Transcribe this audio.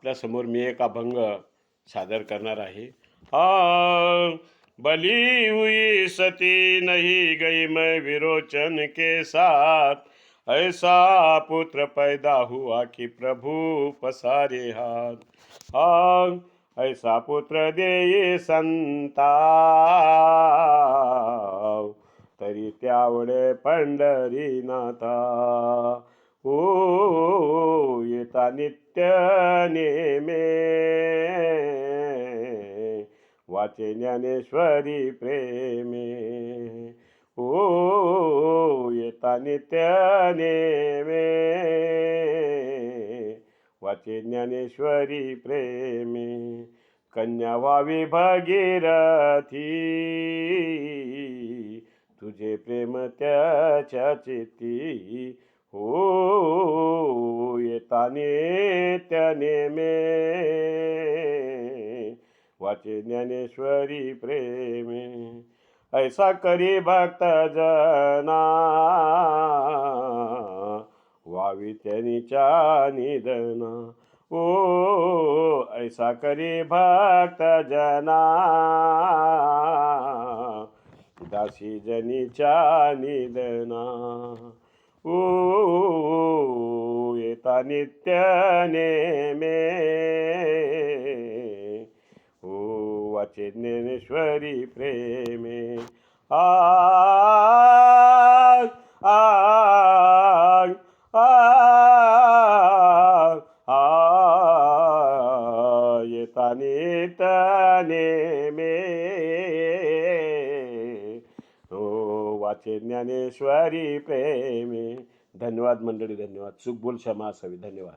आपल्यासमोर मी एक अभंग सादर करणार आहे. हा बली हुई सती नहीं गई मैं विरोचन के साथ, ऐसा पुत्र पैदा हुआ कि प्रभु पसारे हाथ. हा ऐसा पुत्र देई संताव, तरी त्यावडे पंढरीनाथा. ओ येता नित्य नेमे, वाचे ज्ञानेश्वरी प्रेमे. ओ येता नित्य नेमे, वाचे ज्ञानेश्वरी प्रेमे. कन्या व्हावी भगीरथी, तुझे प्रेम त्याच्या चित्ती. हो येता नित्य नेमे, वाचे ज्ञानेश्वरी प्रेमे. ऐसा करी भक्त जना, व्हावी त्यांच्या निधना. ओ ऐसा करी भक्त जना, दासी जनीच्या निधना. ओ येता नित्य नेमे, ओ वाचे ज्ञानेश्वरी प्रेमे. आ आ आ आ येता नित्य नेमे, वाचे ज्ञानेश्वरी प्रेमे. धन्यवाद मंडळी, धन्यवाद. सुख बोल क्षमा असावी. धन्यवाद.